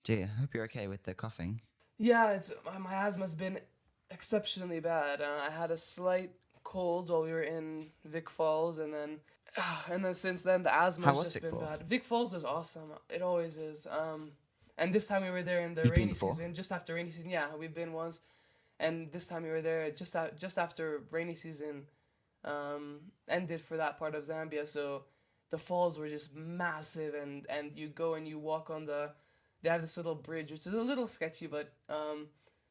Dear, I hope you're okay with the coughing. Yeah, it's my asthma's been exceptionally bad. I had a slight cold while we were in Vic Falls, and then since then the How asthma's was just Vic been bad. Falls? Vic Falls is awesome. It always is. And this time we were there in the You've been rainy before? season, just after rainy season. Yeah, we've been once, and this time we were there just after rainy season, ended for that part of Zambia. So the falls were just massive, and you go and you walk on the. They have this little bridge, which is a little sketchy, but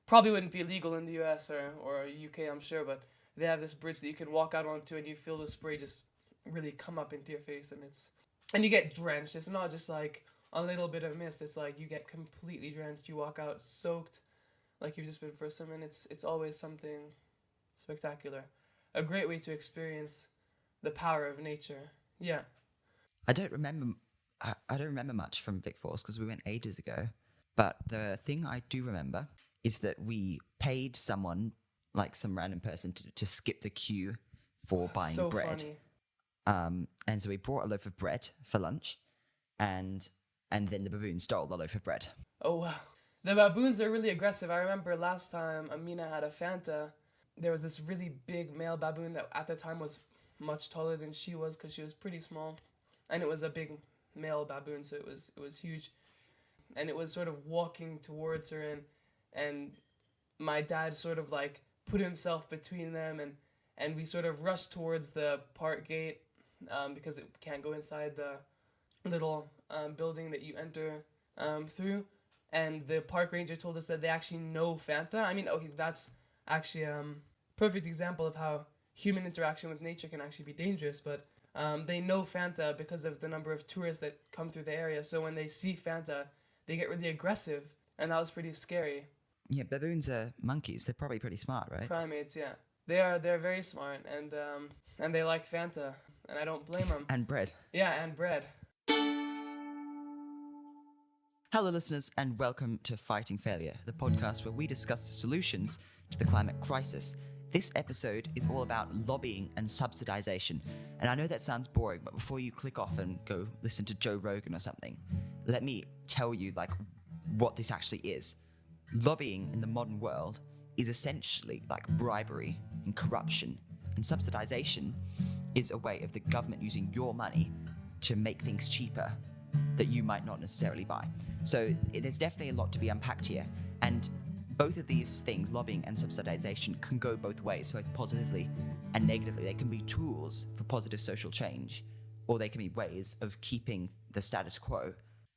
probably wouldn't be legal in the U.S. or UK, I'm sure. But they have this bridge that you can walk out onto, and you feel the spray just really come up into your face, and you get drenched. It's not just like a little bit of mist. It's like you get completely drenched. You walk out soaked, like you've just been for a swim, and it's always something spectacular. A great way to experience the power of nature. Yeah. I don't remember. I don't remember much from Vic Falls because we went ages ago. But the thing I do remember is that we paid someone, like some random person, to skip the queue for It's buying so bread. funny. And so we bought a loaf of bread for lunch, and then the baboon stole the loaf of bread. Oh wow. The baboons are really aggressive. I remember last time Amina had a Fanta, there was this really big male baboon that at the time was much taller than she was because she was pretty small, and it was a big male baboon, so it was huge, and it was sort of walking towards her, and my dad sort of like put himself between them, and we sort of rushed towards the park gate, because it can't go inside the little building that you enter through. And the park ranger told us that they actually know Fanta. I mean, okay, that's actually perfect example of how human interaction with nature can actually be dangerous. But they know Fanta because of the number of tourists that come through the area. So when they see Fanta, they get really aggressive, and that was pretty scary. Yeah, baboons are monkeys. They're probably pretty smart, right? Primates, yeah, they're very smart, and they like Fanta, and I don't blame them. And bread. Yeah, and bread. Hello, listeners, and welcome to Fighting Failure, the podcast where we discuss the solutions to the climate crisis. This episode is all about lobbying and subsidisation. And I know that sounds boring, but before you click off and go listen to Joe Rogan or something, let me tell you what this actually is. Lobbying in the modern world is essentially like bribery and corruption, and subsidisation is a way of the government using your money to make things cheaper that you might not necessarily buy. So there's definitely a lot to be unpacked here. And both of these things, lobbying and subsidization, can go both ways, both positively and negatively. They can be tools for positive social change, or they can be ways of keeping the status quo.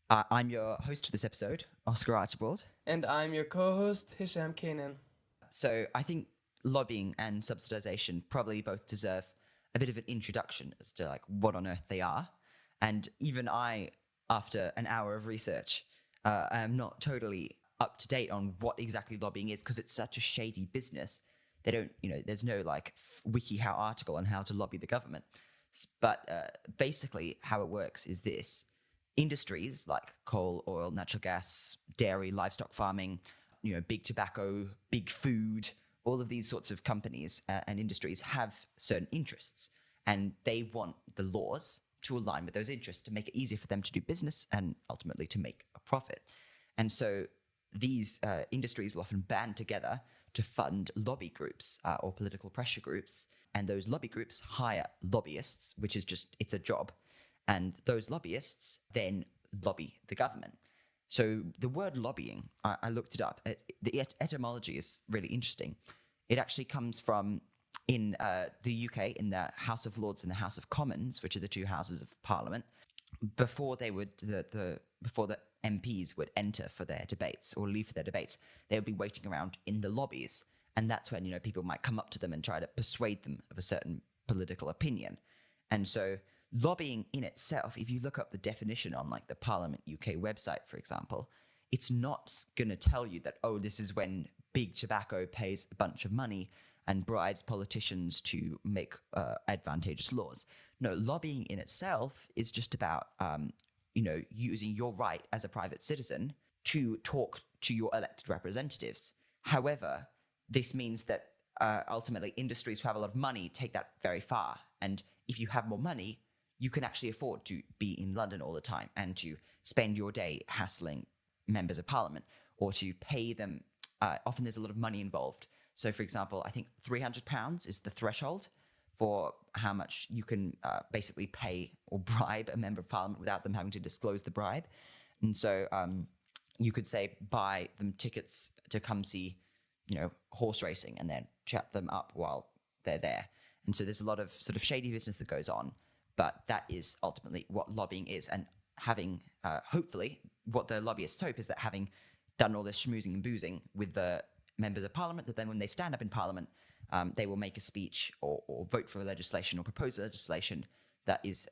I'm your host for this episode, Oscar Archibald. And I'm your co-host, Hisham Kanaan. So I think lobbying and subsidization probably both deserve a bit of an introduction as to what on earth they are. And even I, after an hour of research, I am not totally up to date on what exactly lobbying is because it's such a shady business. They don't, there's no WikiHow article on how to lobby the government. But basically how it works is this. Industries like coal, oil, natural gas, dairy, livestock farming, big tobacco, big food, all of these sorts of companies and industries have certain interests, and they want the laws to align with those interests to make it easier for them to do business and ultimately to make a profit. And so these industries will often band together to fund lobby groups or political pressure groups. And those lobby groups hire lobbyists, which is it's a job. And those lobbyists then lobby the government. So the word lobbying, I looked it up. The etymology is really interesting. It actually comes from in the UK, in the House of Lords and the House of Commons, which are the two houses of Parliament, before they would before the MPs would enter for their debates or leave for their debates, they would be waiting around in the lobbies, and that's when people might come up to them and try to persuade them of a certain political opinion. And so lobbying in itself, if you look up the definition on the Parliament UK website, for example, it's not going to tell you that, oh, this is when big tobacco pays a bunch of money and bribes politicians to make advantageous laws. No, lobbying in itself is just about, using your right as a private citizen to talk to your elected representatives. However, this means that ultimately industries who have a lot of money take that very far. And if you have more money, you can actually afford to be in London all the time and to spend your day hassling members of parliament, or to pay them. Often there's a lot of money involved. So, for example, I think £300 is the threshold for how much you can basically pay or bribe a member of parliament without them having to disclose the bribe. And so you could say buy them tickets to come see, horse racing, and then chat them up while they're there. And so there's a lot of sort of shady business that goes on, but that is ultimately what lobbying is. And having, hopefully, what the lobbyists hope is that having done all this schmoozing and boozing with the members of parliament, that then when they stand up in parliament, they will make a speech or vote for legislation or propose legislation that is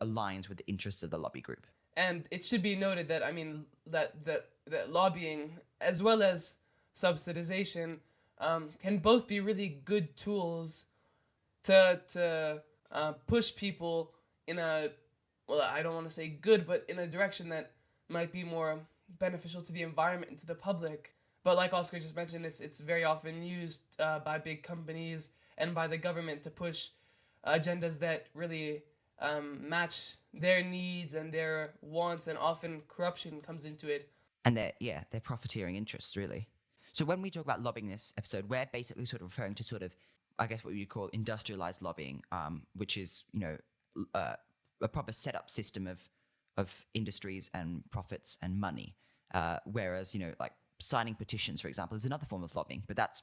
aligns with the interests of the lobby group. And it should be noted that, that lobbying, as well as subsidization, can both be really good tools to push people in I don't want to say good, but in a direction that might be more beneficial to the environment and to the public. But like Oscar just mentioned, it's very often used by big companies and by the government to push agendas that really match their needs and their wants, and often corruption comes into it. And they're profiteering interests, really. So when we talk about lobbying this episode, we're basically sort of referring to sort of, I guess, what we would call industrialized lobbying, which is, a proper set-up system of industries and profits and money. Whereas, like signing petitions, for example, is another form of lobbying, but that's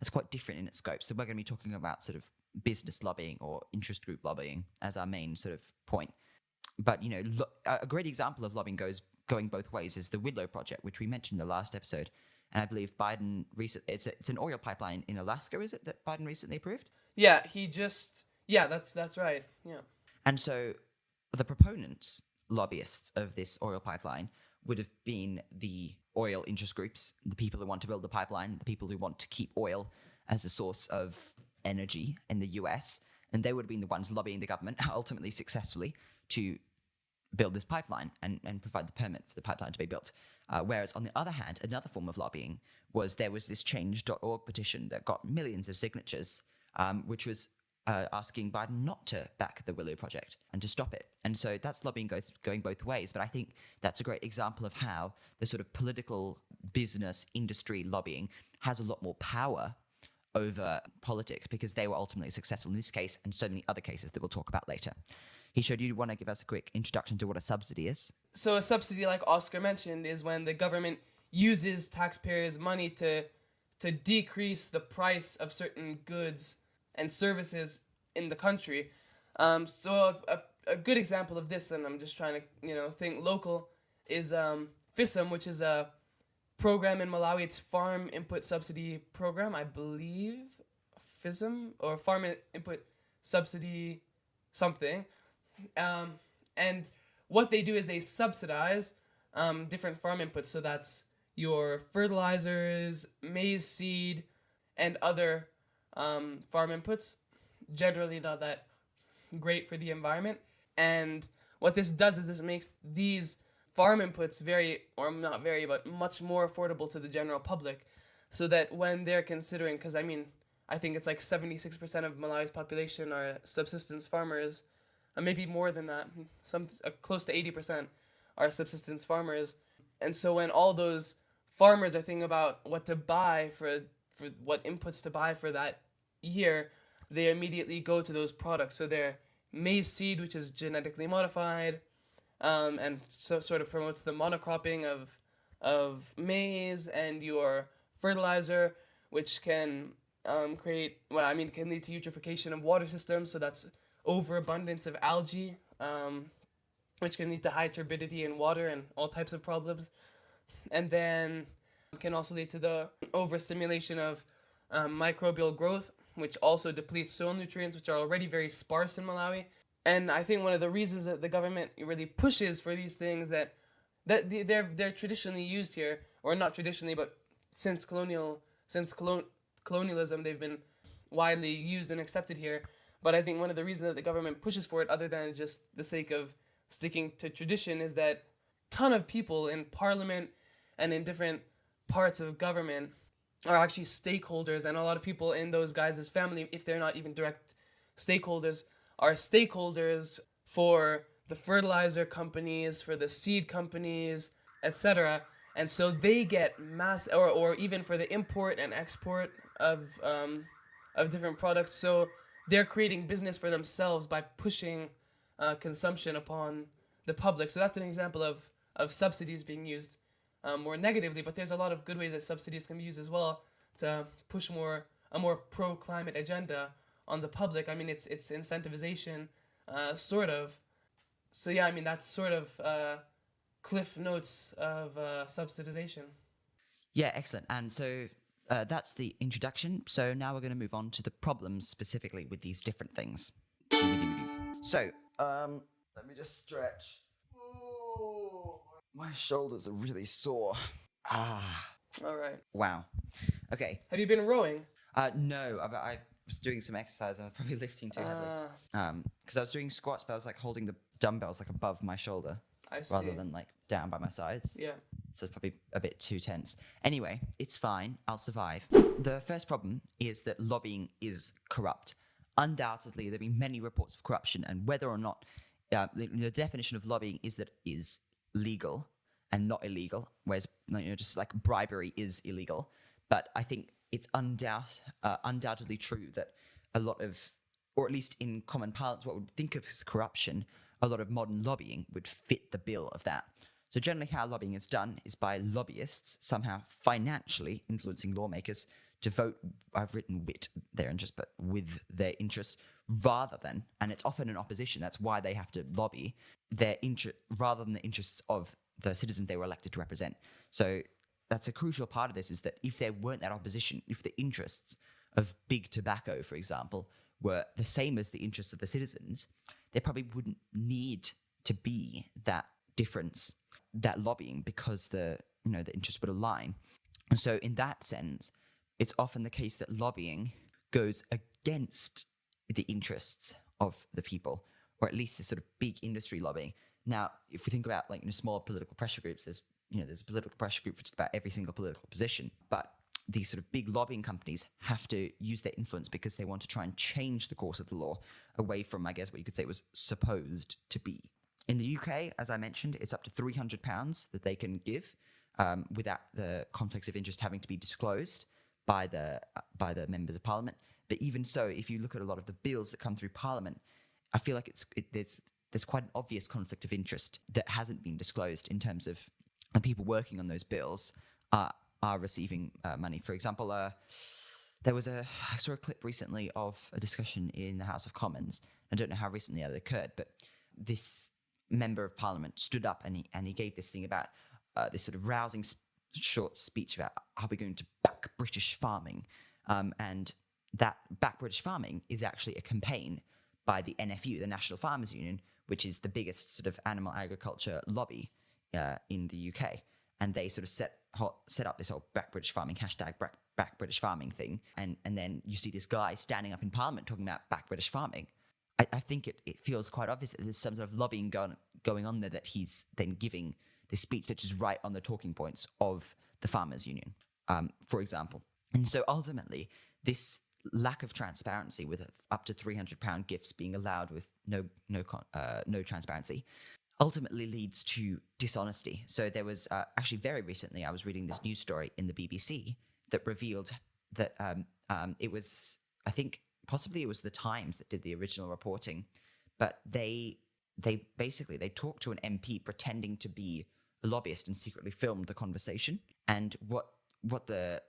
quite different in its scope. So we're going to be talking about sort of business lobbying or interest group lobbying as our main sort of point. But, a great example of lobbying going both ways is the Willow Project, which we mentioned in the last episode. And I believe Biden it's an oil pipeline in Alaska, is it, that Biden recently approved? Yeah, that's right. Yeah. And so the proponents, lobbyists of this oil pipeline would have been the oil interest groups, the people who want to build the pipeline, the people who want to keep oil as a source of energy in the US. And they would have been the ones lobbying the government, ultimately successfully, to build this pipeline and provide the permit for the pipeline to be built. Whereas on the other hand, another form of lobbying was there was this change.org petition that got millions of signatures, which was asking Biden not to back the Willow Project and to stop it. And so that's lobbying going both ways. But I think that's a great example of how the sort of political business industry lobbying has a lot more power over politics, because they were ultimately successful in this case and so many other cases that we'll talk about later. Hisham, do you want to give us a quick introduction to what a subsidy is? So a subsidy, like Oscar mentioned, is when the government uses taxpayers' money to decrease the price of certain goods and services in the country. So a good example of this, and I'm just trying to think local, is Hisham, which is a program in Malawi. It's Farm Input Subsidy Program, I believe. Hisham, or Farm Input Subsidy something. And what they do is they subsidize different farm inputs. So that's your fertilizers, maize seed, and other farm inputs. Generally not that great for the environment. And what this does is this makes these farm inputs much more affordable to the general public. So that when they're considering, because I think it's like 76% of Malawi's population are subsistence farmers, maybe more than that, close to 80% are subsistence farmers. And so when all those farmers are thinking about what to buy for what inputs to buy for that year, they immediately go to those products. So their maize seed, which is genetically modified, and so sort of promotes the monocropping of maize, and your fertilizer, which can can lead to eutrophication of water systems. So that's overabundance of algae, which can lead to high turbidity in water and all types of problems. And then can also lead to the overstimulation of microbial growth, which also depletes soil nutrients, which are already very sparse in Malawi. And I think one of the reasons that the government really pushes for these things that they're traditionally used here, or not traditionally, but since colonialism, they've been widely used and accepted here. But I think one of the reasons that the government pushes for it, other than just the sake of sticking to tradition, is that a ton of people in parliament and in different parts of government are actually stakeholders, and a lot of people in those guys' family, if they're not even direct stakeholders, are stakeholders for the fertilizer companies, for the seed companies, etc. and so they get or even for the import and export of different products. So they're creating business for themselves by pushing consumption upon the public. So that's an example of subsidies being used more negatively. But there's a lot of good ways that subsidies can be used as well to push a more pro climate agenda on the public. I mean, it's incentivization, sort of. So yeah, I mean that's sort of cliff notes of subsidization. Yeah, excellent. And so that's the introduction. So now we're going to move on to the problems specifically with these different things. So, let me just stretch. Oh, my shoulders are really sore. All right. Wow. Okay. Have you been rowing? No, I was doing some exercise and I was probably lifting too heavily. Because I was doing squats, but I was like holding the dumbbells like above my shoulder I see. rather than like down by my sides. Yeah. So it's probably a bit too tense. Anyway, it's fine. I'll survive. The first problem is that lobbying is corrupt. Undoubtedly, there have been many reports of corruption, and whether or not the definition of lobbying is that it is legal and not illegal, whereas just like bribery is illegal. But I think it's undoubtedly true that a lot of, or at least in common parlance, what we would think of as corruption, a lot of modern lobbying would fit the bill of that. So generally how lobbying is done is by lobbyists somehow financially influencing lawmakers to vote, I've written wit there and just, but with their interest rather than, and it's often in opposition, that's why they have to lobby their interest rather than the interests of the citizens they were elected to represent. So that's a crucial part of this, is that if there weren't that opposition, if the interests of big tobacco, for example, were the same as the interests of the citizens, there probably wouldn't need to be that difference, that lobbying, because the interests would align. And so in that sense, it's often the case that lobbying goes against the interests of the people, or at least this sort of big industry lobbying. Now, if we think about small political pressure groups, there's a political pressure group for just about every single political position, but these sort of big lobbying companies have to use their influence because they want to try and change the course of the law away from, I guess, what you could say was supposed to be. In the UK, as I mentioned, it's up to £300 that they can give without the conflict of interest having to be disclosed by the members of Parliament. But even so, if you look at a lot of the bills that come through Parliament, I feel like there's quite an obvious conflict of interest that hasn't been disclosed in terms of people working on those bills are receiving money. For example, I saw a clip recently of a discussion in the House of Commons. I don't know how recently that occurred, but this member of Parliament stood up and he gave this thing about this sort of rousing short speech about how we're going to back British farming, and that back British farming is actually a campaign by the NFU, the National Farmers Union, which is the biggest sort of animal agriculture lobby in the UK, and they sort of set up this whole back British farming hashtag back British farming thing, and then you see this guy standing up in Parliament talking about back British farming. I think it feels quite obvious that there's some sort of lobbying going on there, that he's then giving this speech that is right on the talking points of the Farmers Union, for example. And so ultimately, this lack of transparency with up to £300 gifts being allowed with no transparency ultimately leads to dishonesty. So there was actually very recently, I was reading this news story in the BBC that revealed that it was, I think, possibly it was the Times that did the original reporting, but they talked to an MP pretending to be a lobbyist and secretly filmed the conversation. And what the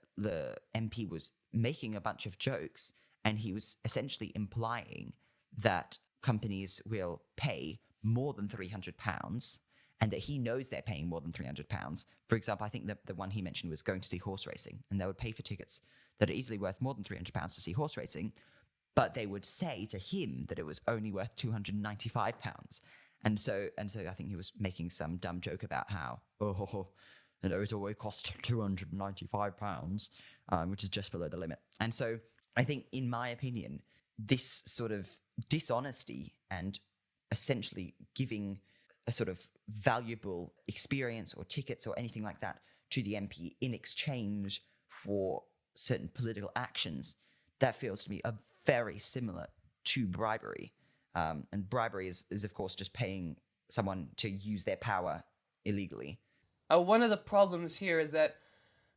MP was making a bunch of jokes, and he was essentially implying that companies will pay more than £300 and that he knows they're paying more than £300. For example, I think the one he mentioned was going to see horse racing, and they would pay for tickets that are easily worth more than £300 to see horse racing, but they would say to him that it was only worth £295. And so I think he was making some dumb joke about how, it always cost £295, which is just below the limit. And so I think, in my opinion, this sort of dishonesty and essentially giving a sort of valuable experience or tickets or anything like that to the MP in exchange for certain political actions, that feels to me very similar to bribery. And bribery is of course just paying someone to use their power illegally. One of the problems here is that,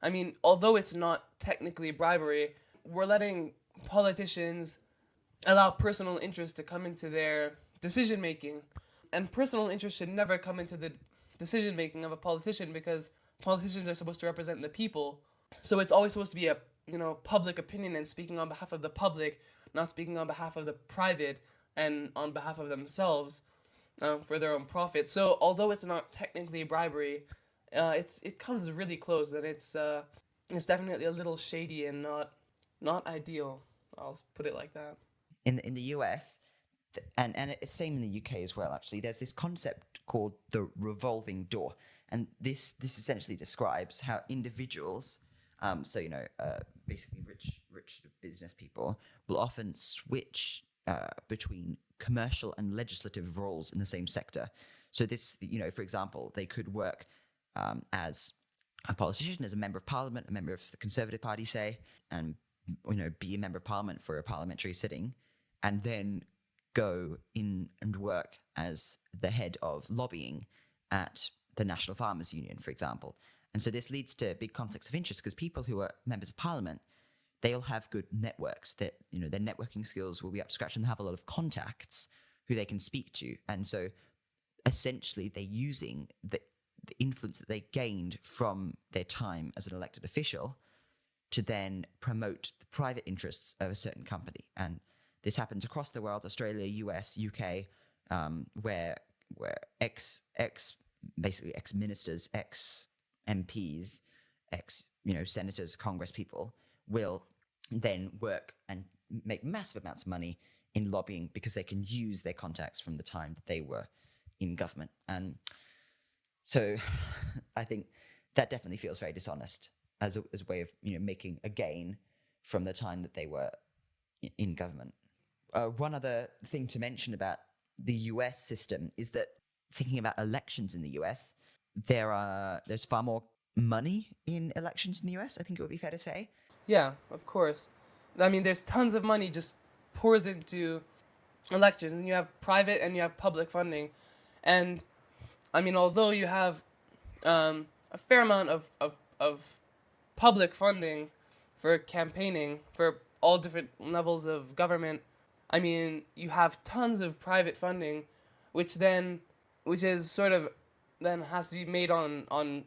I mean, although it's not technically bribery, we're letting politicians allow personal interest to come into their decision making. And personal interest should never come into the decision making of a politician, because politicians are supposed to represent the people. So it's always supposed to be a, public opinion and speaking on behalf of the public, not speaking on behalf of the private and on behalf of themselves, for their own profit. So although it's not technically bribery, it comes really close, and it's definitely a little shady and not ideal. I'll put it like that. In the US, and it's same in the UK as well. Actually, there's this concept called the revolving door, and this essentially describes how individuals, basically rich business people, will often switch between commercial and legislative roles in the same sector. So this, for example, they could work as a politician, as a member of parliament, a member of the Conservative Party, say, and be a member of parliament for a parliamentary sitting, and then go in and work as the head of lobbying at the National Farmers Union, for example. And so this leads to big conflicts of interest, because people who are members of parliament, they'll have good networks, that their networking skills will be up to scratch, and they have a lot of contacts who they can speak to. And so essentially they're using the influence that they gained from their time as an elected official to then promote the private interests of a certain company. And this happens across the world: Australia, US, UK, where basically ex-ministers, ex-MPs, senators, Congress people will then work and make massive amounts of money in lobbying, because they can use their contacts from the time that they were in government. And so I think that definitely feels very dishonest as a way of making a gain from the time that they were in government. One other thing to mention about the US system is that, thinking about elections in the US, there's far more money in elections in the US, I think it would be fair to say. Yeah, of course. I mean, there's tons of money just pours into elections, and you have private and you have public funding. And I mean, although you have a fair amount of public funding for campaigning for all different levels of government, I mean, you have tons of private funding, which is sort of then has to be made on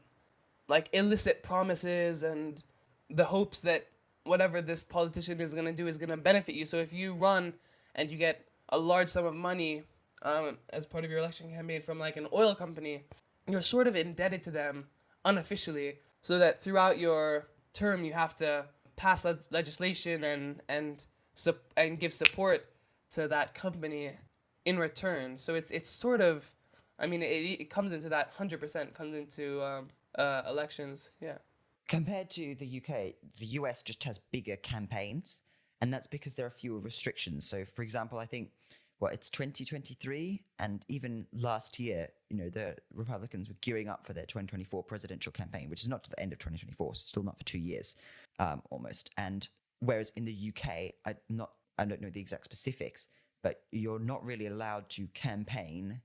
like illicit promises and the hopes that whatever this politician is going to do is going to benefit you. So if you run and you get a large sum of money as part of your election campaign from like an oil company, you're sort of indebted to them unofficially, so that throughout your term you have to pass legislation and give support to that company in return. So it's sort of, I mean, it comes into that 100% comes into elections. Yeah. Compared to the UK, the US just has bigger campaigns, and that's because there are fewer restrictions. So, for example, I think, it's 2023, and even last year, the Republicans were gearing up for their 2024 presidential campaign, which is not to the end of 2024, so still not for 2 years, almost. And whereas in the UK, I don't know the exact specifics, but you're not really allowed to campaign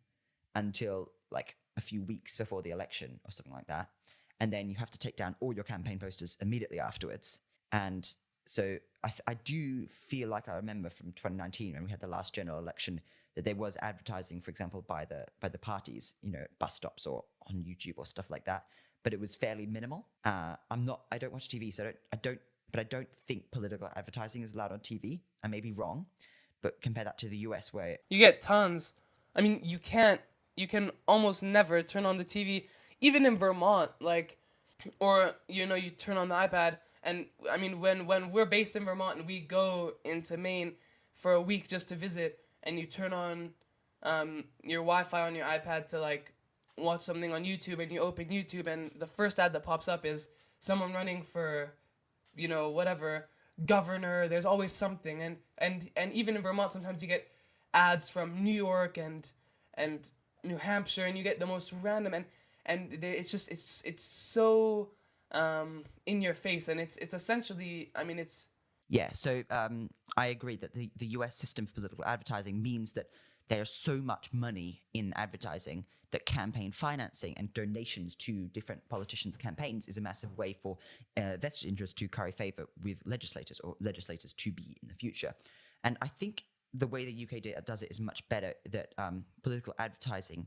until like a few weeks before the election or something like that. And then you have to take down all your campaign posters immediately afterwards. And so I do feel like I remember from 2019, when we had the last general election, that there was advertising, for example, by the parties, at bus stops or on YouTube or stuff like that. But it was fairly minimal. I don't watch TV, so I don't think political advertising is allowed on TV. I may be wrong, but compare that to the US, where you get tons. I mean, you can almost never turn on the TV, even in Vermont, or you turn on the iPad. And I mean, when we're based in Vermont and we go into Maine for a week just to visit, and you turn on your Wi-Fi on your iPad to watch something on YouTube, and you open YouTube, and the first ad that pops up is someone running for, whatever, governor. There's always something, and even in Vermont, sometimes you get ads from New York and New Hampshire, and you get the most random, and it's so in your face, and it's essentially, I mean, it's... Yeah, so I agree that the US system for political advertising means that there's so much money in advertising that campaign financing and donations to different politicians' campaigns is a massive way for vested interests to curry favor with legislators or legislators to be in the future. And I think the way the UK does it is much better, that political advertising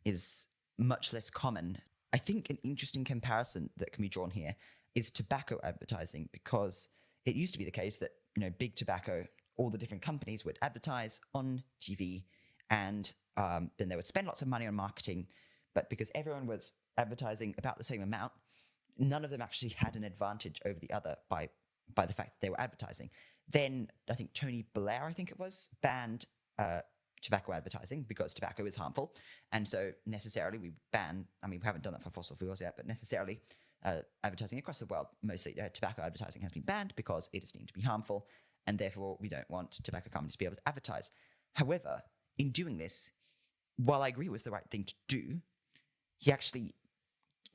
is much less common. I think an interesting comparison that can be drawn here is tobacco advertising, because it used to be the case that, big tobacco, all the different companies would advertise on TV, and then they would spend lots of money on marketing. But because everyone was advertising about the same amount, none of them actually had an advantage over the other by the fact that they were advertising. Then I think Tony Blair, banned tobacco advertising because tobacco is harmful. And so necessarily we haven't done that for fossil fuels yet, but necessarily advertising across the world, mostly tobacco advertising has been banned because it is deemed to be harmful, and therefore we don't want tobacco companies to be able to advertise. However, in doing this, while I agree it was the right thing to do,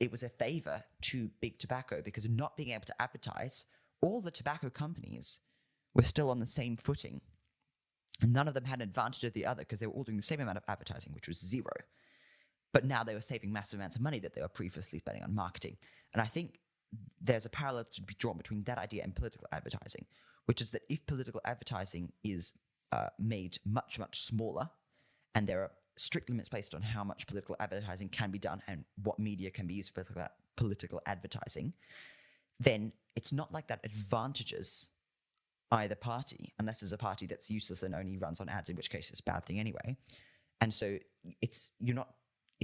it was a favor to big tobacco, because of not being able to advertise, all the tobacco companies were still on the same footing. And none of them had an advantage of the other because they were all doing the same amount of advertising, which was zero. But now they were saving massive amounts of money that they were previously spending on marketing. And I think there's a parallel to be drawn between that idea and political advertising, which is that if political advertising is made much, much smaller, and there are strict limits placed on how much political advertising can be done and what media can be used for political advertising, then it's not like that advantages either party, unless there's a party that's useless and only runs on ads, in which case it's a bad thing anyway. And so it's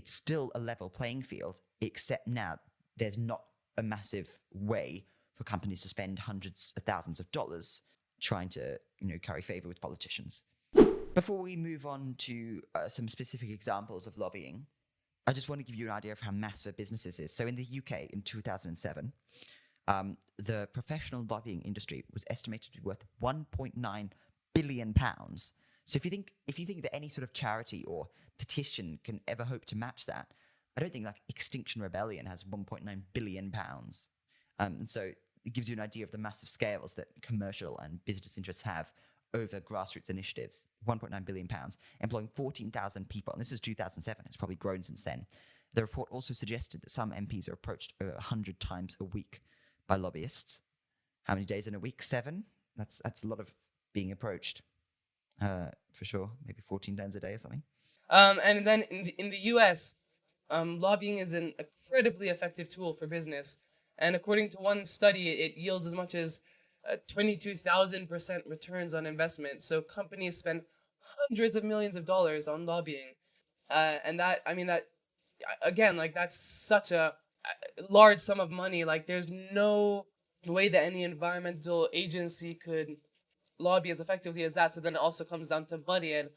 still a level playing field, except now there's not a massive way for companies to spend hundreds of thousands of dollars trying to, curry favor with politicians. Before we move on to some specific examples of lobbying, I just want to give you an idea of how massive a business this is. So in the UK in 2007, the professional lobbying industry was estimated to be worth £1.9 billion. So if you think that any sort of charity or petition can ever hope to match that, I don't think Extinction Rebellion has £1.9 billion. And so it gives you an idea of the massive scales that commercial and business interests have over grassroots initiatives. £1.9 billion, employing 14,000 people. And this is 2007. It's probably grown since then. The report also suggested that some MPs are approached over 100 times a week by lobbyists. How many days in a week? 7? That's a lot of being approached, for sure. Maybe 14 times a day or something. And then in the US, lobbying is an incredibly effective tool for business. And according to one study, it yields as much as 22,000% returns on investment. So companies spend hundreds of millions of dollars on lobbying. And that again, that's such a large sum of money. There's no way that any environmental agency could lobby as effectively as that. So then it also comes down to money, and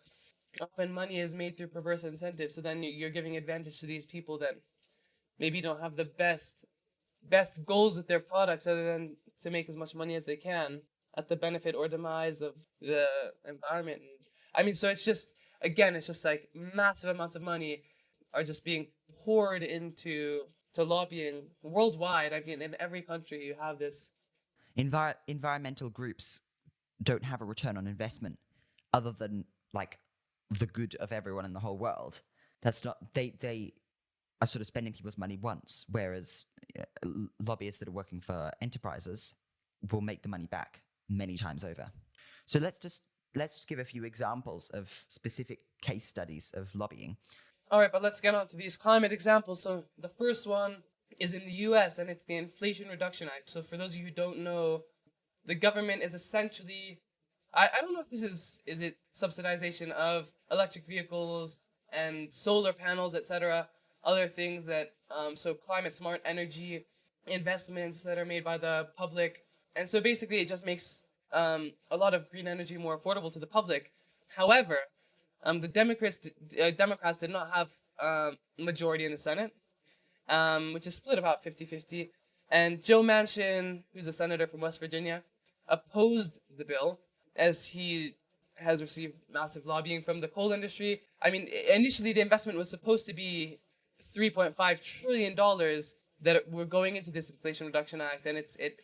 often money is made through perverse incentives. So then you're giving advantage to these people that maybe don't have the best goals with their products, other than to make as much money as they can at the benefit or demise of the environment. So it's just massive amounts of money are just being poured into lobbying worldwide. In every country you have this. Environmental groups don't have a return on investment other than the good of everyone in the whole world. That's not, they are sort of spending people's money once, whereas lobbyists that are working for enterprises will make the money back many times over. So let's just give a few examples of specific case studies of lobbying. All right, but let's get on to these climate examples. So the first one is in the US, and it's the Inflation Reduction Act. So for those of you who don't know, the government is essentially, I don't know if this is it subsidization of electric vehicles and solar panels, etc., other things that, so climate smart energy investments that are made by the public. And so basically it just makes a lot of green energy more affordable to the public. However, the Democrats did not have majority in the Senate, which is split about 50-50. And Joe Manchin, who's a senator from West Virginia, opposed the bill, as he has received massive lobbying from the coal industry. Initially the investment was supposed to be $3.5 trillion that were going into this Inflation Reduction Act,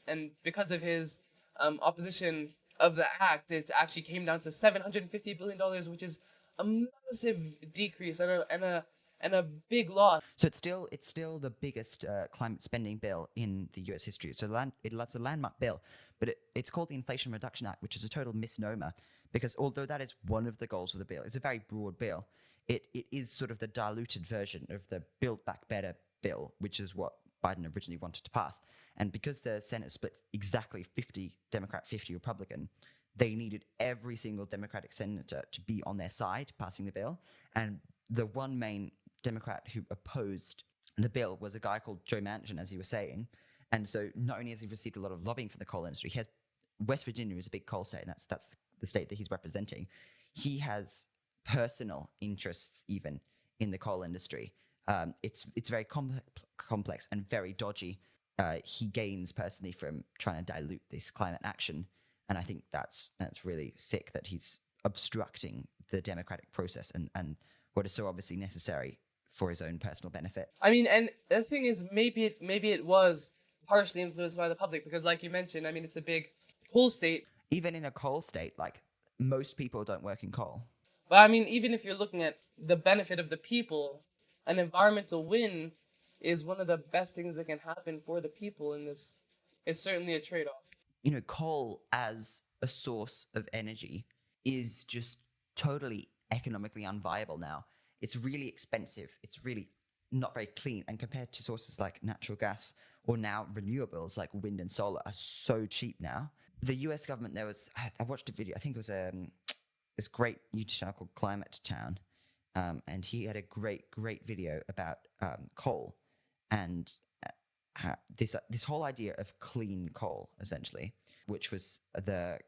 and because of his opposition of the act, it actually came down to $750 billion, which is a massive decrease and a big loss. So it's still the biggest climate spending bill in the U.S. history. So it's a landmark bill, but it's called the Inflation Reduction Act, which is a total misnomer because although that is one of the goals of the bill, it's a very broad bill. It is sort of the diluted version of the Build Back Better bill, which is what Biden originally wanted to pass. And because the Senate split exactly 50 Democrat, 50 Republican, they needed every single Democratic senator to be on their side passing the bill. And the one main Democrat who opposed the bill was a guy called Joe Manchin, as you were saying. And so not only has he received a lot of lobbying from the coal industry, he has West Virginia is a big coal state, and that's the state that he's representing. He has personal interests even in the coal industry. It's very complex and very dodgy. He gains personally from trying to dilute this climate action, and I think that's really sick that he's obstructing the democratic process and what is so obviously necessary for his own personal benefit. I mean, and the thing is, maybe it was partially influenced by the public because, like you mentioned, I mean, it's a big coal state. Even in a coal state, like most people don't work in coal. But I mean, even if you're looking at the benefit of the people, an environmental win is one of the best things that can happen for the people in this. It's certainly a trade-off. You know, coal as a source of energy is just totally economically unviable now. It's really expensive. It's really not very clean. And compared to sources like natural gas or now renewables like wind and solar are so cheap now. The US government, I watched a video, I think it was this great YouTube channel called Climate Town. And he had a great video about coal and this whole idea of clean coal, essentially, which was the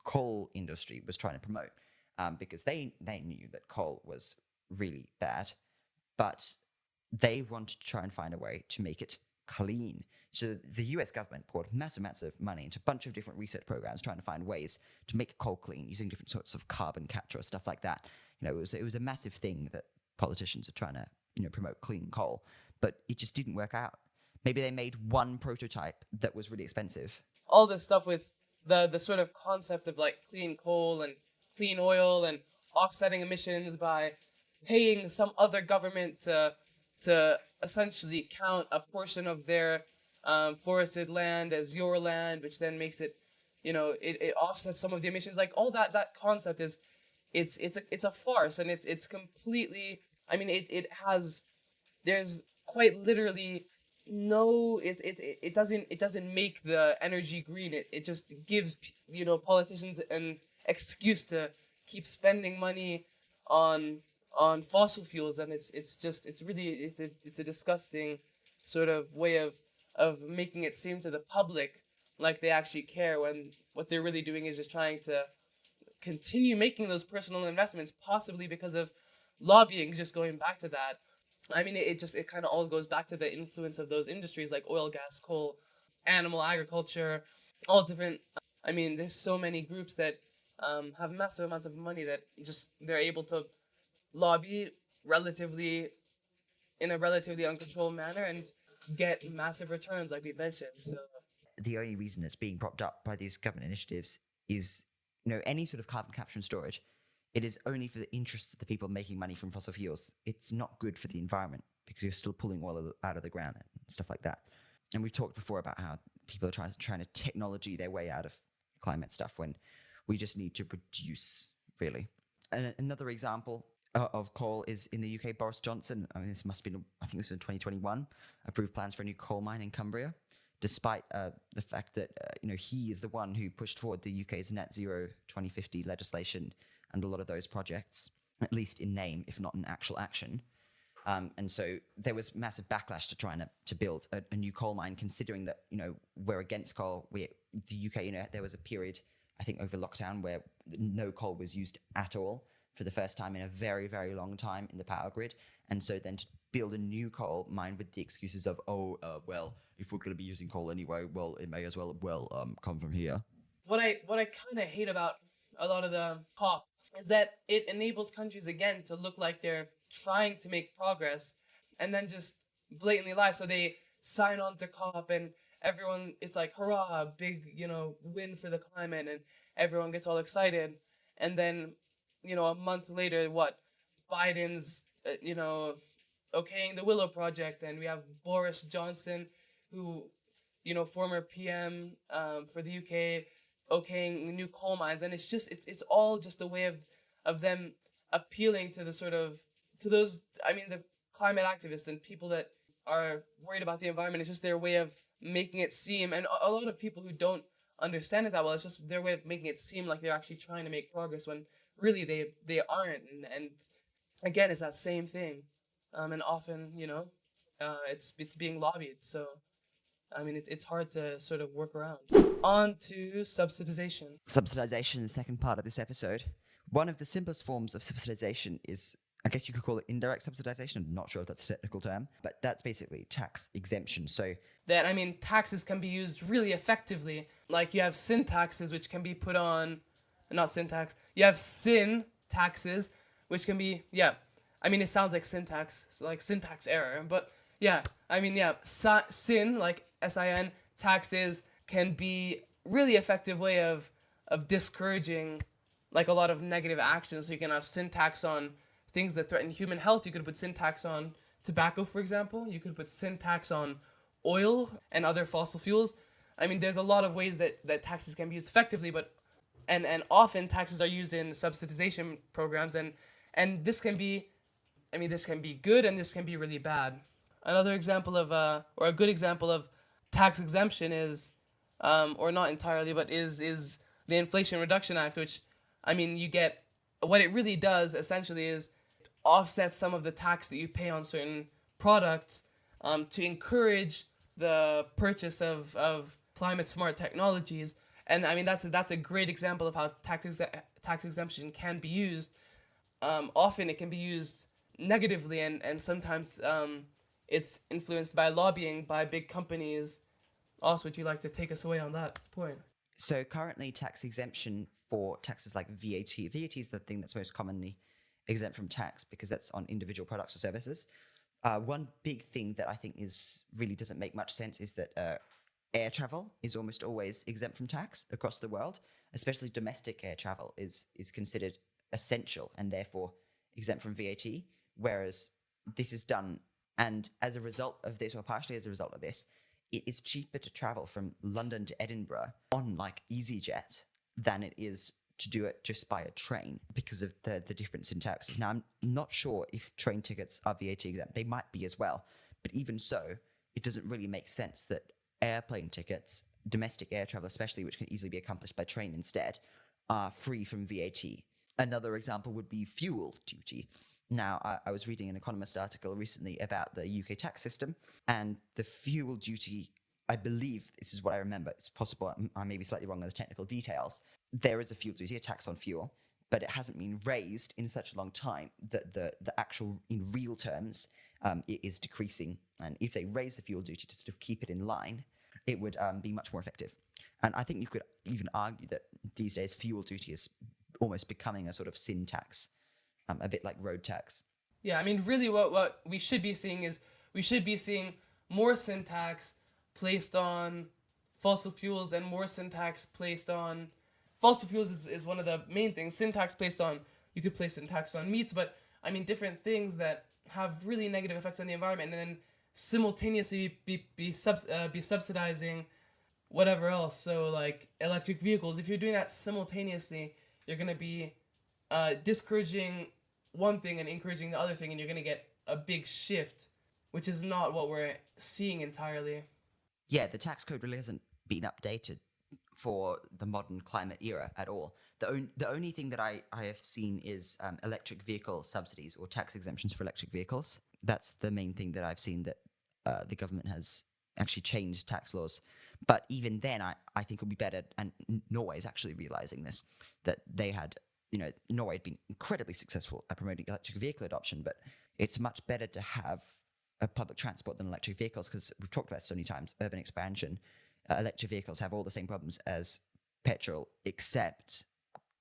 coal industry was trying to promote. Because they knew that coal was really bad, but they wanted to try and find a way to make it clean. So the US government poured massive money into a bunch of different research programs trying to find ways to make coal clean using different sorts of carbon capture or stuff like that. You know, it was a massive thing that politicians are trying to, you know, promote clean coal, but it just didn't work out. Maybe they made one prototype that was really expensive. All this stuff with the sort of concept of like clean coal and clean oil and offsetting emissions by paying some other government to essentially count a portion of their forested land as your land, which then makes it, you know, it offsets some of the emissions. Like all that concept is, it's a farce, and it's completely. I mean, there's quite literally no. It doesn't make the energy green. It just gives, you know, politicians an excuse to keep spending money on fossil fuels, and it's a disgusting sort of way of making it seem to the public like they actually care, when what they're really doing is just trying to continue making those personal investments, possibly because of lobbying. Just going back to that, I mean, it kind of all goes back to the influence of those industries like oil, gas, coal, animal agriculture, all different. I mean, there's so many groups that have massive amounts of money that they're able to lobby in a relatively uncontrolled manner and get massive returns, like we mentioned. So The only reason that's being propped up by these government initiatives is, you know, any sort of carbon capture and storage. It is only for the interests of the people making money from fossil fuels. It's not good for the environment because you're still pulling oil out of the ground and stuff like that. And we've talked before about how people are trying to technology their way out of climate stuff when we just need to produce, really. And another example of coal is in the UK. Boris Johnson, I mean, this must have been, I think this was in 2021, approved plans for a new coal mine in Cumbria, despite the fact that, you know, he is the one who pushed forward the UK's net zero 2050 legislation and a lot of those projects, at least in name, if not in actual action. And so there was massive backlash to trying to build a new coal mine, considering that, you know, we're against coal. The UK, you know, there was a period, I think over lockdown, where no coal was used at all for the first time in a very, very long time in the power grid. And so then to build a new coal mine with the excuses of, well, if we're going to be using coal anyway, well, it may as well come from here. What I kind of hate about a lot of the COP is that it enables countries again to look like they're trying to make progress and then just blatantly lie. So they sign on to COP and everyone, it's like, hurrah, big, you know, win for the climate, and everyone gets all excited. And then a month later, Biden's, okaying the Willow Project, and we have Boris Johnson, who, former PM for the UK, okaying new coal mines, and it's all just a way of them appealing to those, the climate activists and people that are worried about the environment. It's just their way of making it seem, and a lot of people who don't understand it that well, it's just their way of making it seem like they're actually trying to make progress when really they aren't. And again, it's that same thing, and often it's being lobbied. So it's hard to sort of work around. On to subsidization. Subsidization, the second part of this episode. One of the simplest forms of subsidization is, I guess you could call it indirect subsidization. I'm not sure if that's a technical term, but that's basically tax exemption. So taxes can be used really effectively. Like you have sin taxes, which can be put on, not sin tax. You have sin taxes, which can be, it sounds like syntax, like syntax error, but sin, like SIN, taxes can be really effective way of discouraging like a lot of negative actions. So you can have sin tax on things that threaten human health. You could put sin tax on tobacco, for example. You could put sin tax on oil and other fossil fuels. There's a lot of ways that taxes can be used effectively, but and often taxes are used in subsidization programs, and this can be good and this can be really bad. Another example of or a good example of tax exemption is or not entirely, but is the Inflation Reduction Act, which you get, what it really does essentially is offset some of the tax that you pay on certain products to encourage the purchase of climate smart technologies. And that's a great example of how tax exemption can be used. Often it can be used negatively, and sometimes it's influenced by lobbying by big companies. Also, would you like to take us away on that point? So currently tax exemption for taxes like VAT. VAT is the thing that's most commonly exempt from tax because that's on individual products or services. One big thing that I think really doesn't make much sense is that air travel is almost always exempt from tax across the world. Especially domestic air travel is considered essential and therefore exempt from VAT, whereas this is done, and as a result of this, or partially as a result of this, it is cheaper to travel from London to Edinburgh on like EasyJet than it is to do it just by a train because of the difference in taxes. Now, I'm not sure if train tickets are VAT exempt. They might be as well. But even so, it doesn't really make sense that airplane tickets, domestic air travel especially, which can easily be accomplished by train instead, are free from VAT. Another example would be fuel duty. Now, I was reading an Economist article recently about the UK tax system, and the fuel duty, I believe, this is what I remember, it's possible I may be slightly wrong on the technical details, there is a fuel duty, a tax on fuel, but it hasn't been raised in such a long time that the actual, in real terms, it is decreasing. And if they raise the fuel duty to sort of keep it in line, it would be much more effective. And I think you could even argue that these days fuel duty is almost becoming a sort of sin tax, a bit like road tax. Yeah, really what we should be seeing is more sin tax placed on fossil fuels and more sin tax placed on fossil fuels is one of the main things. Sin tax placed on, you could place sin tax on meats, but different things that have really negative effects on the environment, and then simultaneously be subsidizing whatever else. So like electric vehicles, if you're doing that simultaneously, you're going to be discouraging one thing and encouraging the other thing, and you're going to get a big shift, which is not what we're seeing entirely. Yeah, the tax code really hasn't been updated for the modern climate era at all. The only thing that I have seen is electric vehicle subsidies or tax exemptions for electric vehicles. That's the main thing that I've seen that the government has actually changed tax laws. But even then, I think it would be better, and Norway is actually realizing this, that they had, Norway had been incredibly successful at promoting electric vehicle adoption, but it's much better to have a public transport than electric vehicles, because we've talked about this so many times, urban expansion. Electric vehicles have all the same problems as petrol, except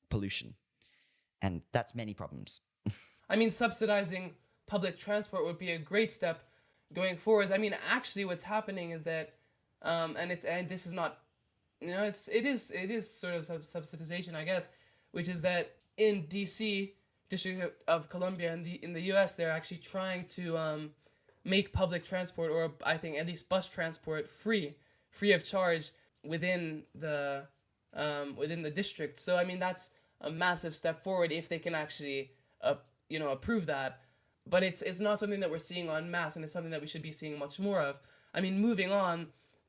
pollution. And that's many problems. Subsidizing public transport would be a great step going forward. Actually what's happening is that, and this is not, it is sort of subsidization, I guess, which is that in DC, District of Columbia, in the U.S., they're actually trying to make public transport, or I think at least bus transport, free of charge within the district. So I mean that's a massive step forward if they can actually approve that. But it's not something that we're seeing en masse, and it's something that we should be seeing much more of. I mean, moving on,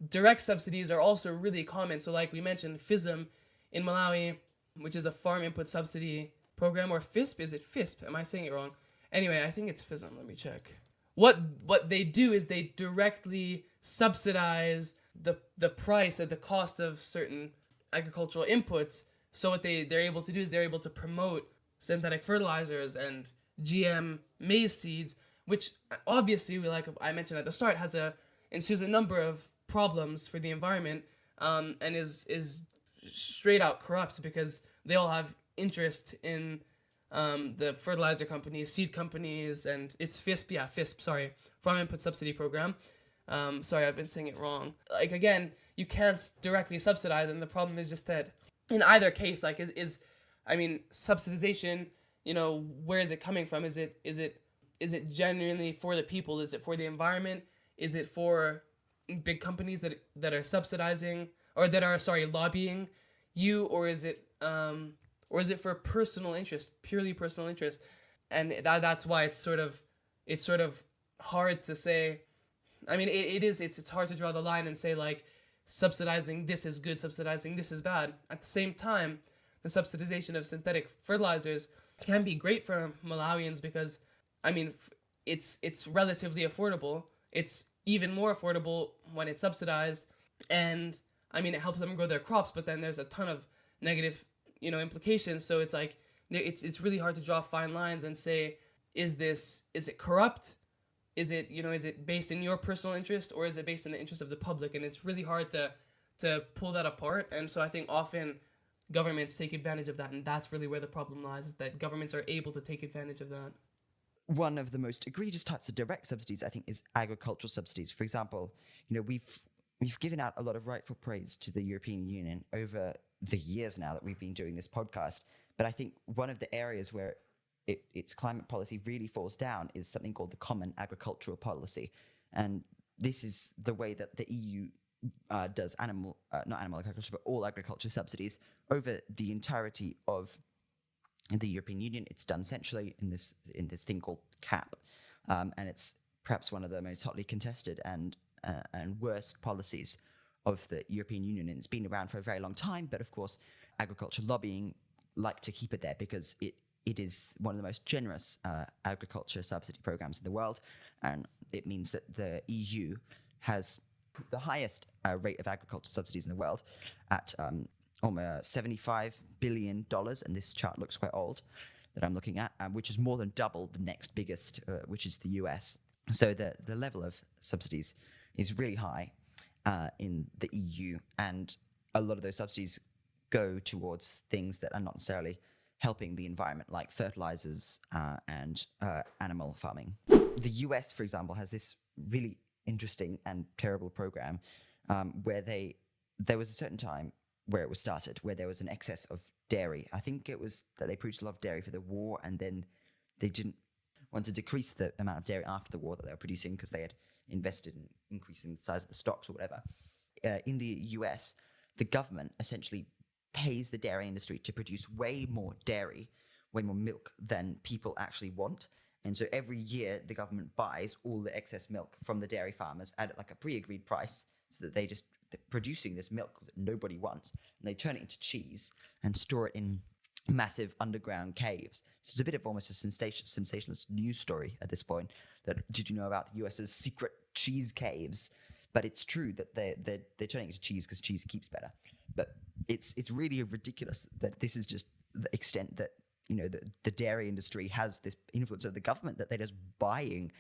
direct subsidies are also really common. So like we mentioned, FISM in Malawi, which is a farm input subsidy program, or FISP. Is it FISP? Am I saying it wrong? Anyway, I think it's FISM. Let me check. What they do is they directly subsidize the price at the cost of certain agricultural inputs. So what they're able to do is they're able to promote synthetic fertilizers and GM maize seeds, which obviously, like I mentioned at the start, ensues a number of problems for the environment, and is straight out corrupt, because they all have interest in the fertilizer companies, seed companies, and it's FISP, sorry, Farm Input Subsidy Program. Sorry, I've been saying it wrong. Like, again, you can't directly subsidize, and the problem is just that in either case, like, I mean, subsidization, where is it coming from? Is it genuinely for the people? Is it for the environment? Is it for big companies that are subsidizing, or that are, sorry, lobbying you, or is it for personal interest, purely personal interest? And that's why it's sort of hard to say. I mean, it's hard to draw the line and say, like, subsidizing this is good, subsidizing this is bad. At the same time, the subsidization of synthetic fertilizers can be great for Malawians, because, I mean, it's relatively affordable. It's even more affordable when it's subsidized, and I mean, it helps them grow their crops, but then there's a ton of negative, implications. So it's like, it's really hard to draw fine lines and say, is it corrupt? Is it based in your personal interest, or is it based in the interest of the public? And it's really hard to pull that apart. And so I think often governments take advantage of that, and that's really where the problem lies, is that governments are able to take advantage of that. One of the most egregious types of direct subsidies, I think, is agricultural subsidies. For example, we've given out a lot of rightful praise to the European Union over the years now that we've been doing this podcast. But I think one of the areas where its climate policy really falls down is something called the Common Agricultural Policy. And this is the way that the EU does not animal agriculture, but all agriculture subsidies over the entirety of the European Union. It's done centrally in this thing called CAP, and it's perhaps one of the most hotly contested and worst policies of the European Union. And it's been around for a very long time, but of course, agriculture lobbying like to keep it there, because it is one of the most generous agriculture subsidy programs in the world, and it means that the EU has the highest rate of agriculture subsidies in the world at almost $75 billion, and this chart looks quite old that I'm looking at, which is more than double the next biggest, which is the US. So the level of subsidies is really high in the EU, and a lot of those subsidies go towards things that are not necessarily helping the environment, like fertilizers and animal farming. The US, for example, has this really interesting and terrible program where there was a certain time where it was started, where there was an excess of dairy. I think it was that they produced a lot of dairy for the war, and then they didn't want to decrease the amount of dairy after the war that they were producing, because they had invested in increasing the size of the stocks or whatever. In the US, the government essentially pays the dairy industry to produce way more dairy, way more milk than people actually want. And so every year the government buys all the excess milk from the dairy farmers at like a pre-agreed price, so that they're producing this milk that nobody wants, and they turn it into cheese and store it in massive underground caves. So it's a bit of almost a sensationalist news story at this point. That did you know about the US's secret cheese caves? But it's true that they're turning it into cheese because cheese keeps better. But it's really ridiculous that this is just the extent that the dairy industry has this influence of the government, that they're just buying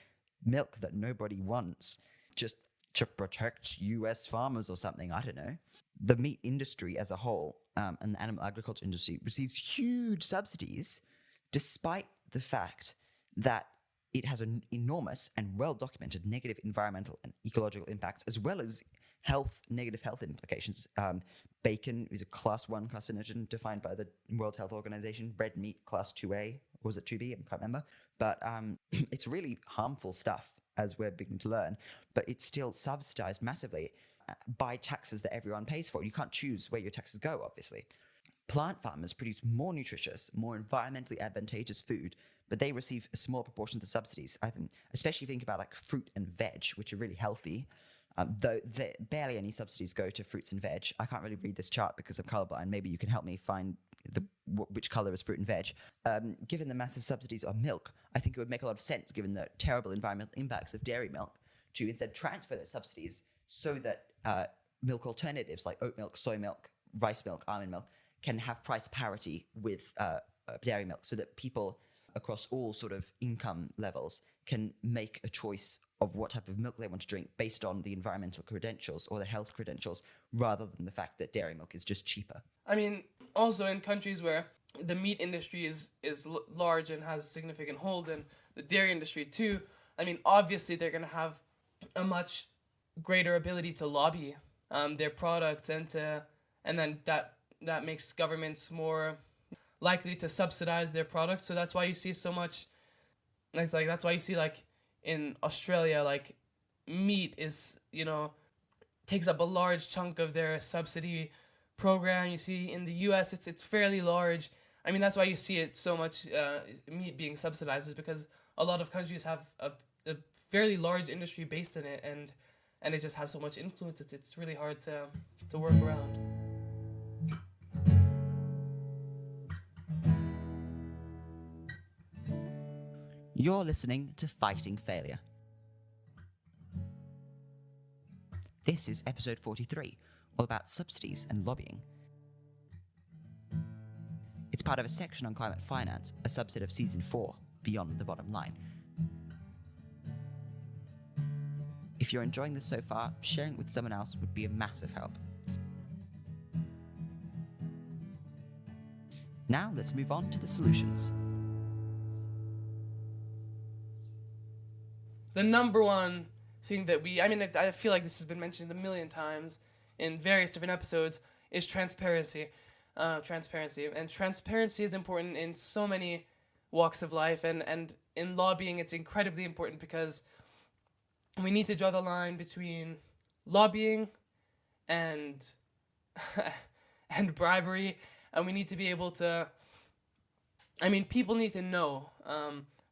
milk that nobody wants just to protect US farmers or something. I don't know. The meat industry as a whole and the animal agriculture industry receives huge subsidies, despite the fact that it has an enormous and well-documented negative environmental and ecological impacts, as well as negative health implications. Bacon is a class 1 carcinogen defined by the World Health Organization. Red meat, class 2A, or was it 2B? I can't remember. But it's really harmful stuff, as we're beginning to learn. But it's still subsidized massively by taxes that everyone pays for. You can't choose where your taxes go, obviously. Plant farmers produce more nutritious, more environmentally advantageous food, but they receive a small proportion of the subsidies. I think, especially if you think about like fruit and veg, which are really healthy. Though barely any subsidies go to fruits and veg. I can't really read this chart because I'm colorblind. Maybe you can help me find which color is fruit and veg. Given the massive subsidies on milk, I think it would make a lot of sense, given the terrible environmental impacts of dairy milk, to instead transfer those subsidies so that milk alternatives like oat milk, soy milk, rice milk, almond milk can have price parity with dairy milk, so that people across all sort of income levels can make a choice of what type of milk they want to drink based on the environmental credentials or the health credentials, rather than the fact that dairy milk is just cheaper. I mean, also in countries where the meat industry is large and has significant hold, and the dairy industry too, I mean, obviously they're going to have a much greater ability to lobby their products, and then that makes governments more likely to subsidize their products. So that's why you see so much. That's why you see like in Australia, like meat is, takes up a large chunk of their subsidy program. You see in the U.S. it's fairly large. I mean, that's why you see it so much meat being subsidized, is because a lot of countries have a fairly large industry based in it, and it just has so much influence. It's really hard to work around. You're listening to Fighting Failure. This is episode 43, all about subsidies and lobbying. It's part of a section on climate finance, a subset of season 4, Beyond the Bottom Line. If you're enjoying this so far, sharing it with someone else would be a massive help. Now let's move on to the solutions. The number one thing that I feel like this has been mentioned a million times in various different episodes, is transparency. And transparency is important in so many walks of life, and in lobbying it's incredibly important, because we need to draw the line between lobbying and and bribery, and we need to be able to, people need to know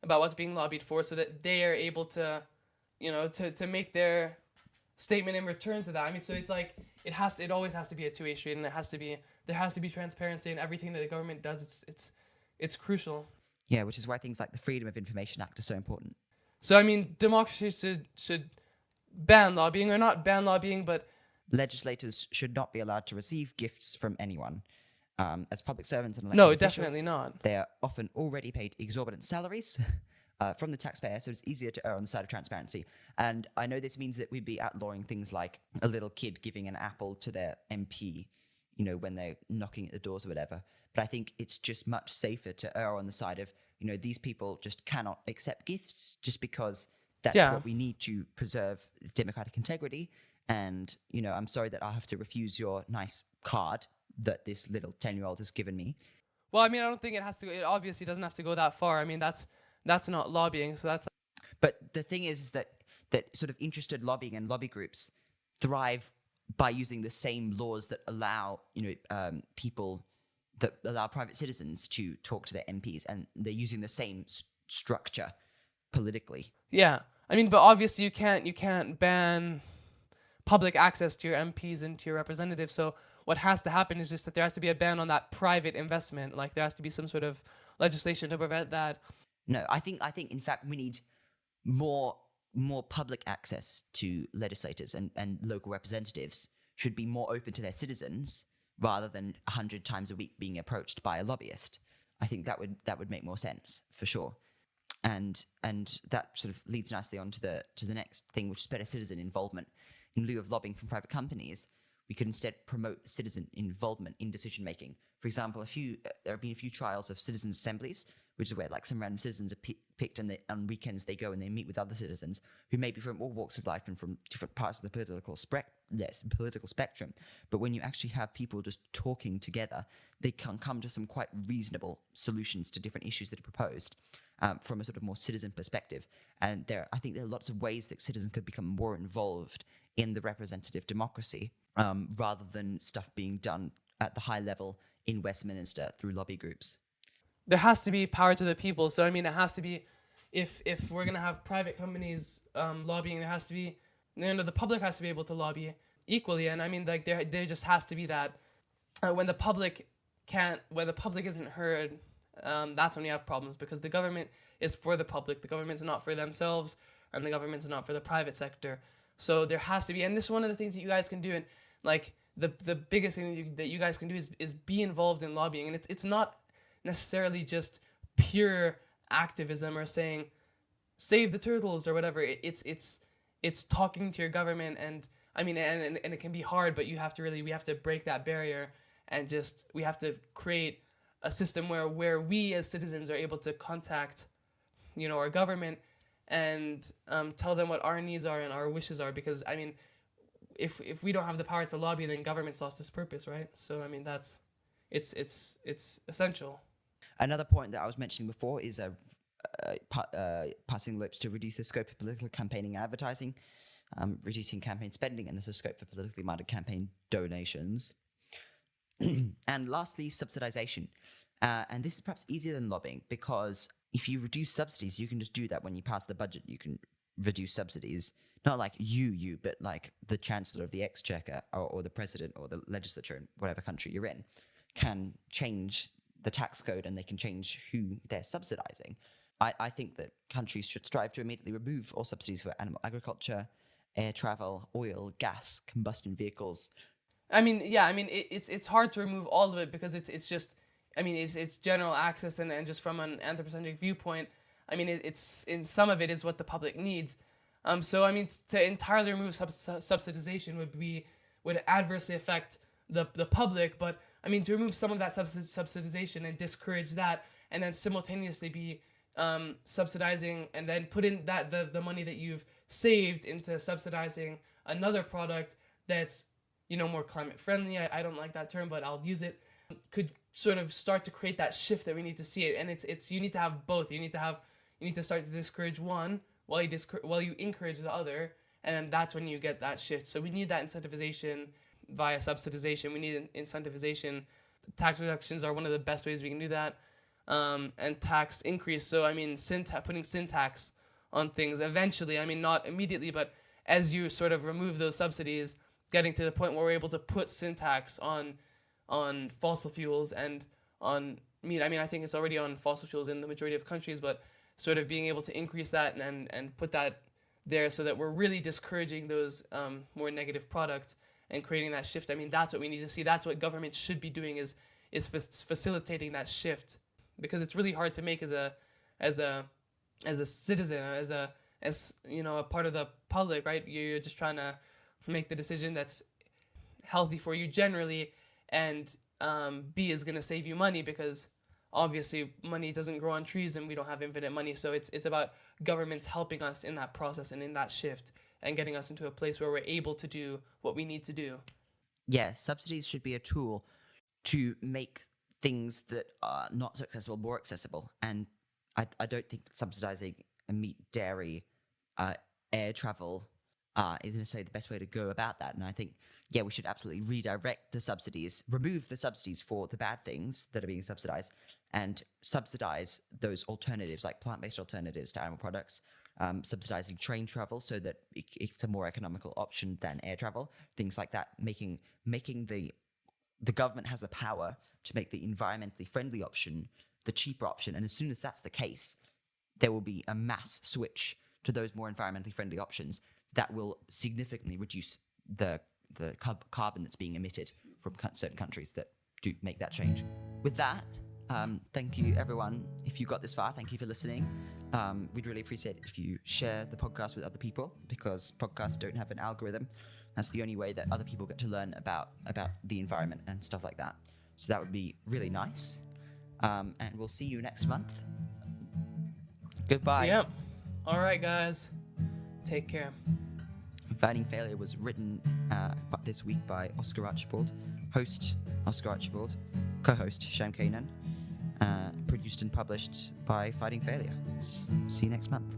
about what's being lobbied for, so that they are able to, to make their statement in return to that. So it's like it always has to be a two-way street, and there has to be transparency in everything that the government does. It's crucial. Yeah, which is why things like the Freedom of Information Act are so important. So democracy should ban lobbying, or not ban lobbying, but legislators should not be allowed to receive gifts from anyone. As public servants and elected no, officials, definitely not. They are often already paid exorbitant salaries from the taxpayer, so it's easier to err on the side of transparency. And I know this means that we'd be outlawing things like a little kid giving an apple to their MP, when they're knocking at the doors or whatever. But I think it's just much safer to err on the side of, these people just cannot accept gifts just because that's what we need to preserve democratic integrity. And, I'm sorry that I'll have to refuse your nice card that this little 10-year-old has given me. Well, I don't think it has to go. It obviously doesn't have to go that far. That's not lobbying. So that's. But the thing is that sort of interested lobbying and lobby groups thrive by using the same laws that allow people, that allow private citizens to talk to their MPs, and they're using the same structure politically. Yeah, but obviously you can't ban public access to your MPs and to your representatives. So what has to happen is just that there has to be a ban on that private investment. Like, there has to be some sort of legislation to prevent that. No, I think in fact we need more public access to legislators, and local representatives should be more open to their citizens rather than 100 times a week being approached by a lobbyist. I think that would make more sense for sure. And that sort of leads nicely on to the next thing, which is better citizen involvement. In lieu of lobbying from private companies, we could instead promote citizen involvement in decision making. For example, there have been a few trials of citizens' assemblies, which is where like some random citizens are picked, and on weekends they go and they meet with other citizens who may be from all walks of life and from different parts of the political spectrum. But when you actually have people just talking together, they can come to some quite reasonable solutions to different issues that are proposed from a sort of more citizen perspective. And I think there are lots of ways that citizens could become more involved in the representative democracy rather than stuff being done at the high level in Westminster through lobby groups. There has to be power to the people. So, I mean, it has to be, if we're going to have private companies lobbying, there has to be, the public has to be able to lobby equally. And I mean, like, there just has to be that when the public isn't heard, that's when you have problems, because the government is for the public. The government's not for themselves, and the government's not for the private sector. So there has to be, and this is one of the things that you guys can do. And like the biggest thing that you guys can do is be involved in lobbying. And it's not necessarily just pure activism or saying save the turtles or whatever. It's talking to your government, and I mean, and it can be hard, but we have to break that barrier, and we have to create a system where we as citizens are able to contact, our government and tell them what our needs are and our wishes are. Because I mean, if we don't have the power to lobby, then government's lost its purpose, right? So I mean, it's essential. Another point that I was mentioning before is passing laws to reduce the scope of political campaigning and advertising, reducing campaign spending, and there's a scope for politically minded campaign donations. And lastly, subsidisation. And this is perhaps easier than lobbying, because if you reduce subsidies, you can just do that when you pass the budget. You can reduce subsidies, not like you, but like the Chancellor of the Exchequer or the President or the legislature in whatever country you're in can change the tax code, and they can change who they're subsidizing. I think that countries should strive to immediately remove all subsidies for animal agriculture, air travel, oil, gas, combustion vehicles. I mean, yeah, I mean, it's hard to remove all of it, because it's just, I mean, it's general access, and just from an anthropocentric viewpoint, I mean, it's in some of it is what the public needs. So I mean, to entirely remove subsidization would adversely affect the public, but I mean, to remove some of that subsidization and discourage that, and then simultaneously be subsidizing, and then put in that the money that you've saved into subsidizing another product that's more climate friendly. I don't like that term, but I'll use it. Could sort of start to create that shift that we need to see it, and it's you need to have both. You need to start to discourage one while you encourage the other, and that's when you get that shift. So we need that incentivization via subsidization. We need incentivization. Tax reductions are one of the best ways we can do that, and tax increase. So I mean, putting sin tax on things eventually. I mean, not immediately, but as you sort of remove those subsidies, getting to the point where we're able to put sin tax on fossil fuels and on meat. I mean, I think it's already on fossil fuels in the majority of countries, but sort of being able to increase that and put that there, so that we're really discouraging those more negative products and creating that shift. I mean, that's what we need to see. That's what government should be doing, is facilitating that shift, because it's really hard to make as a citizen, as a part of the public, right? You're just trying to make the decision that's healthy for you generally, and B is going to save you money, because obviously money doesn't grow on trees and we don't have infinite money. So it's about governments helping us in that process and in that shift, and getting us into a place where we're able to do what we need to do. Yeah, subsidies should be a tool to make things that are not so accessible more accessible. And I don't think that subsidizing meat, dairy, air travel is necessarily the best way to go about that. And I think, yeah, we should absolutely redirect the subsidies, remove the subsidies for the bad things that are being subsidized, and subsidize those alternatives, like plant-based alternatives to animal products, subsidizing train travel so that it's a more economical option than air travel, things like that, making the government has the power to make the environmentally friendly option the cheaper option. And as soon as that's the case, there will be a mass switch to those more environmentally friendly options that will significantly reduce the carbon that's being emitted from certain countries that do make that change. With that, thank you, everyone. If you got this far, thank you for listening. We'd really appreciate it if you share the podcast with other people, because podcasts don't have an algorithm. That's the only way that other people get to learn about the environment and stuff like that. So that would be really nice. And we'll see you next month. Goodbye. Yep. All right, guys. Take care. Fighting Failure was written this week by Oscar Archibald, host Oscar Archibald, co-host Hisham Kanaan, produced and published by Fighting Failure. See you next month.